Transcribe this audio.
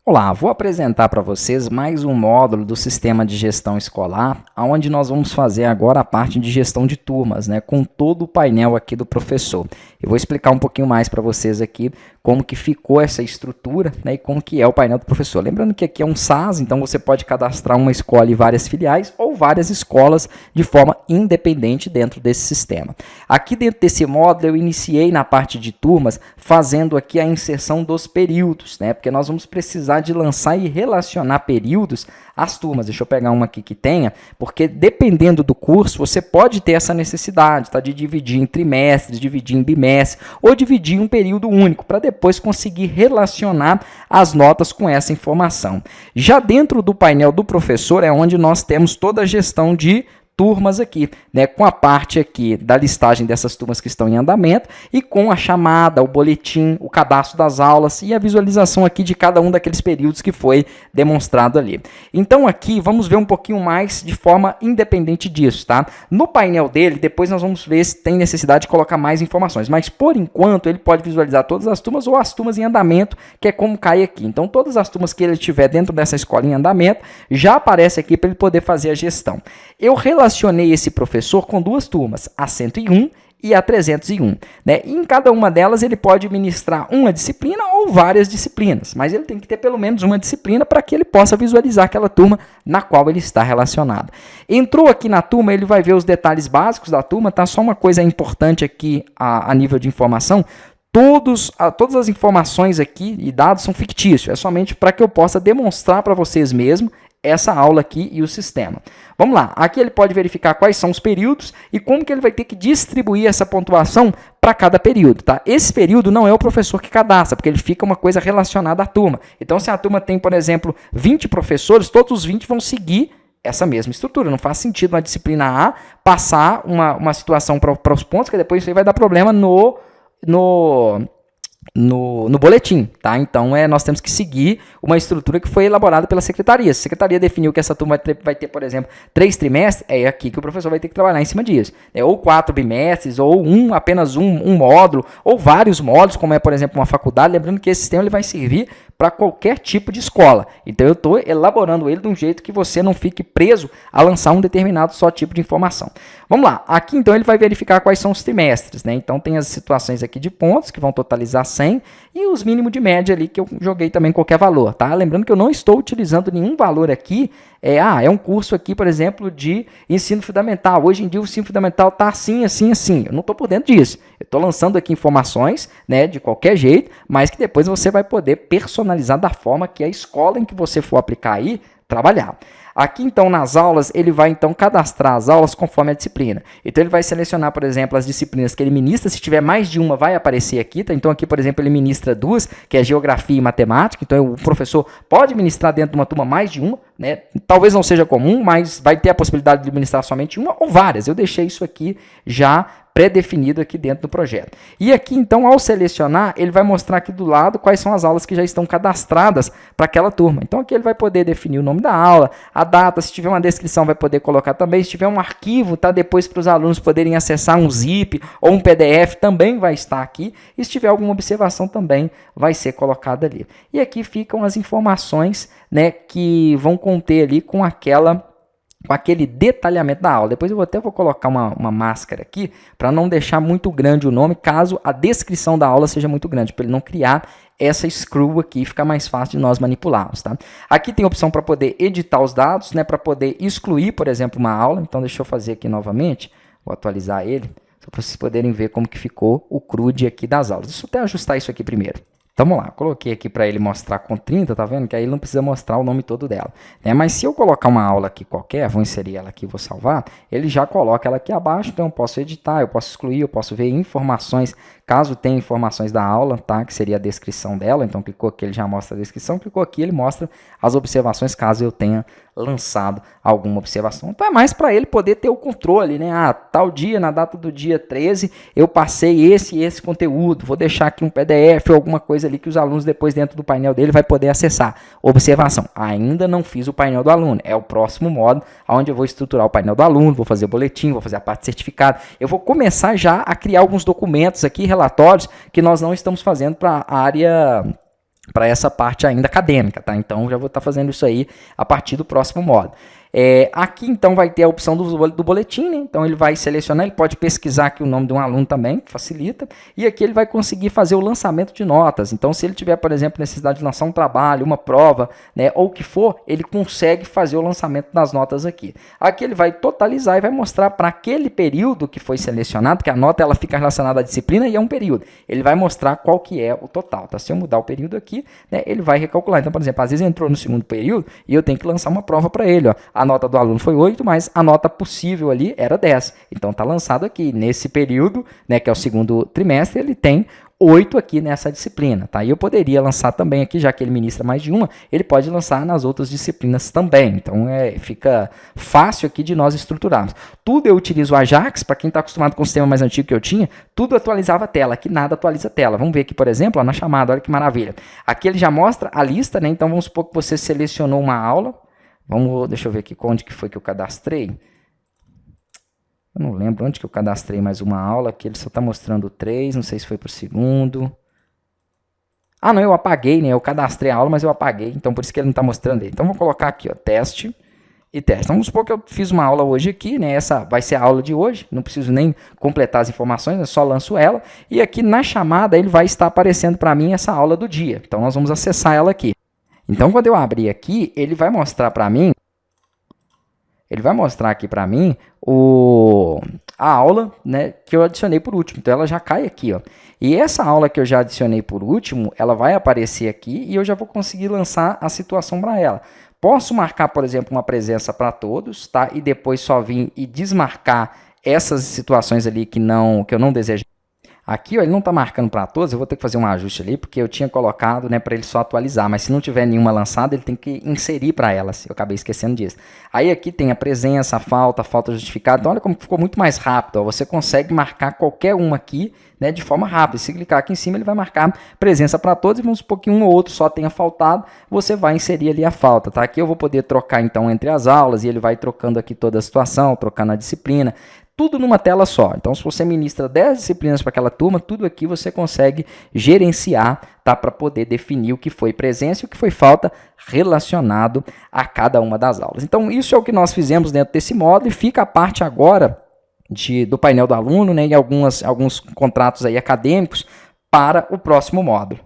Olá, vou apresentar para vocês mais um módulo do Sistema de Gestão Escolar, onde nós vamos fazer agora a parte de gestão de turmas, com todo o painel aqui do professor. Eu vou explicar um pouquinho mais para vocês aqui como que ficou essa estrutura, e como que é o painel do professor. Lembrando que aqui é um SAS, então você pode cadastrar uma escola e várias filiais ou várias escolas de forma independente dentro desse sistema. Aqui dentro desse módulo eu iniciei na parte de turmas fazendo aqui a inserção dos períodos, porque nós vamos precisar de lançar e relacionar períodos às turmas. Deixa eu pegar uma aqui que tenha, porque dependendo do curso, você pode ter essa necessidade, de dividir em trimestres, dividir em bimestres, ou dividir em um período único, para depois conseguir relacionar as notas com essa informação. Já dentro do painel do professor é onde nós temos toda a gestão de turmas aqui, com a parte aqui da listagem dessas turmas que estão em andamento e com a chamada, o boletim, o cadastro das aulas e a visualização aqui de cada um daqueles períodos que foi demonstrado ali. Então aqui vamos ver um pouquinho mais de forma independente disso, tá? No painel dele, depois nós vamos ver se tem necessidade de colocar mais informações, mas por enquanto ele pode visualizar todas as turmas ou as turmas em andamento, que é como cai aqui. Então todas as turmas que ele tiver dentro dessa escola em andamento, já aparece aqui para ele poder fazer a gestão. Eu relacionei esse professor com duas turmas, a 101 e a 301. E em cada uma delas ele pode ministrar uma disciplina ou várias disciplinas, mas ele tem que ter pelo menos uma disciplina para que ele possa visualizar aquela turma na qual ele está relacionado. Entrou aqui na turma, ele vai ver os detalhes básicos da turma, tá? Só uma coisa importante aqui a nível de informação. Todas as informações aqui e dados são fictícios, é somente para que eu possa demonstrar para vocês mesmo essa aula aqui e o sistema. Vamos lá, aqui ele pode verificar quais são os períodos e como que ele vai ter que distribuir essa pontuação para cada período, tá? Esse período não é o professor que cadastra, porque ele fica uma coisa relacionada à turma. Então, se a turma tem, por exemplo, 20 professores, todos os 20 vão seguir essa mesma estrutura. Não faz sentido uma disciplina A passar uma situação para os pontos, que depois isso aí vai dar problema no boletim, tá? Então, nós temos que seguir uma estrutura que foi elaborada pela secretaria. Se a secretaria definiu que essa turma vai ter, por exemplo, 3 trimestres, é aqui que o professor vai ter que trabalhar em cima disso. Ou 4 bimestres, ou apenas um módulo, ou vários módulos, como é, por exemplo, uma faculdade. Lembrando que esse sistema ele vai servir para qualquer tipo de escola. Então, eu estou elaborando ele de um jeito que você não fique preso a lançar um determinado só tipo de informação. Vamos lá. Aqui, então, ele vai verificar quais são os trimestres, Então, tem as situações aqui de pontos, que vão totalizar 100, e os mínimos de média ali, que eu joguei também qualquer valor, tá? Lembrando que eu não estou utilizando nenhum valor aqui. É um curso aqui, por exemplo, de ensino fundamental. Hoje em dia, o ensino fundamental está assim, assim, assim. Eu não estou por dentro disso. Eu estou lançando aqui informações, de qualquer jeito, mas que depois você vai poder personalizar da forma que a escola em que você for aplicar aí, trabalhar. Aqui, então, nas aulas, ele vai, então, cadastrar as aulas conforme a disciplina. Então, ele vai selecionar, por exemplo, as disciplinas que ele ministra. Se tiver mais de uma, vai aparecer aqui, tá? Então, aqui, por exemplo, ele ministra 2, que é Geografia e Matemática. Então, o professor pode ministrar dentro de uma turma mais de uma, Talvez não seja comum, mas vai ter a possibilidade de ministrar somente uma ou várias. Eu deixei isso aqui já pré-definido aqui dentro do projeto. E aqui, então, ao selecionar, ele vai mostrar aqui do lado quais são as aulas que já estão cadastradas para aquela turma. Então, aqui ele vai poder definir o nome da aula, a data, se tiver uma descrição vai poder colocar também, se tiver um arquivo, tá, depois para os alunos poderem acessar um zip ou um PDF, também vai estar aqui, e se tiver alguma observação também vai ser colocada ali. E aqui ficam as informações, que vão conter ali com aquele detalhamento da aula. Depois eu até vou colocar uma máscara aqui para não deixar muito grande o nome, caso a descrição da aula seja muito grande, para ele não criar essa screw aqui e ficar mais fácil de nós manipularmos, tá? Aqui tem a opção para poder editar os dados, para poder excluir, por exemplo, uma aula. Então, deixa eu fazer aqui novamente, vou atualizar ele, só para vocês poderem ver como que ficou o CRUD aqui das aulas. Deixa eu até ajustar isso aqui primeiro. Então, vamos lá, coloquei aqui para ele mostrar com 30, tá vendo? Que aí ele não precisa mostrar o nome todo dela. Mas se eu colocar uma aula aqui qualquer, vou inserir ela aqui, vou salvar, ele já coloca ela aqui abaixo, então eu posso editar, eu posso excluir, eu posso ver informações, caso tenha informações da aula, tá? Que seria a descrição dela. Então, clicou aqui, ele já mostra a descrição, clicou aqui, ele mostra as observações, caso eu tenha lançado alguma observação. Então, é mais para ele poder ter o controle, tal dia, na data do dia 13, eu passei esse e esse conteúdo, vou deixar aqui um PDF ou alguma coisa ali que os alunos depois dentro do painel dele vai poder acessar. Observação, ainda não fiz o painel do aluno, é o próximo módulo, onde eu vou estruturar o painel do aluno, vou fazer o boletim, vou fazer a parte de certificado, eu vou começar já a criar alguns documentos aqui, relatórios, que nós não estamos fazendo para a área para essa parte ainda acadêmica, tá? Então, já vou estar fazendo isso aí a partir do próximo módulo. Aqui, então, vai ter a opção do boletim, né? Então, ele vai selecionar, ele pode pesquisar aqui o nome de um aluno também, facilita. E aqui ele vai conseguir fazer o lançamento de notas. Então, se ele tiver, por exemplo, necessidade de lançar um trabalho, uma prova, né, ou o que for, ele consegue fazer o lançamento das notas aqui. Aqui ele vai totalizar e vai mostrar para aquele período que foi selecionado, que a nota ela fica relacionada à disciplina e é um período. Ele vai mostrar qual que é o total, tá? Se eu mudar o período aqui, né, ele vai recalcular. Então, por exemplo, às vezes entrou no segundo período e eu tenho que lançar uma prova para ele, ó. A nota do aluno foi 8, mas a nota possível ali era 10. Então está lançado aqui. Nesse período, né, que é o segundo trimestre, ele tem 8 aqui nessa disciplina. Tá? E eu poderia lançar também aqui, já que ele ministra mais de uma, ele pode lançar nas outras disciplinas também. Então fica fácil aqui de nós estruturarmos. Tudo eu utilizo o Ajax, para quem está acostumado com o sistema mais antigo que eu tinha, tudo atualizava a tela. Aqui nada atualiza a tela. Vamos ver aqui, por exemplo, ó, na chamada, olha que maravilha. Aqui ele já mostra a lista, né? Então vamos supor que você selecionou uma aula. Deixa eu ver aqui onde que foi que eu cadastrei. Eu não lembro onde que eu cadastrei mais uma aula, que ele só está mostrando 3, não sei se foi para o segundo. Ah, não, eu apaguei, né? Eu cadastrei a aula, mas eu apaguei, então por isso que ele não está mostrando aí. Então vou colocar aqui, ó, teste e teste. Então vamos supor que eu fiz uma aula hoje aqui, né? Essa vai ser a aula de hoje, não preciso nem completar as informações, eu só lanço ela. E aqui na chamada ele vai estar aparecendo para mim essa aula do dia. Então nós vamos acessar ela aqui. Então, quando eu abrir aqui, ele vai mostrar para mim, a aula, né, que eu adicionei por último. Então, ela já cai aqui, ó. E essa aula que eu já adicionei por último, ela vai aparecer aqui e eu já vou conseguir lançar a situação para ela. Posso marcar, por exemplo, uma presença para todos, tá? E depois só vir e desmarcar essas situações ali que eu não desejo. Aqui, ó, ele não está marcando para todos, eu vou ter que fazer um ajuste ali, porque eu tinha colocado, né, para ele só atualizar, mas se não tiver nenhuma lançada, ele tem que inserir para elas, eu acabei esquecendo disso. Aí aqui tem a presença, a falta justificada, então olha como ficou muito mais rápido, ó, você consegue marcar qualquer uma aqui, né, de forma rápida. Se clicar aqui em cima, ele vai marcar presença para todos, e vamos supor que um ou outro só tenha faltado, você vai inserir ali a falta, tá? Aqui eu vou poder trocar então entre as aulas, e ele vai trocando aqui toda a situação, trocando a disciplina, tudo numa tela só. Então, se você ministra 10 disciplinas para aquela turma, tudo aqui você consegue gerenciar, tá? Para poder definir o que foi presença e o que foi falta relacionado a cada uma das aulas. Então, isso é o que nós fizemos dentro desse módulo e fica a parte agora do painel do aluno, né? E alguns contratos aí acadêmicos para o próximo módulo.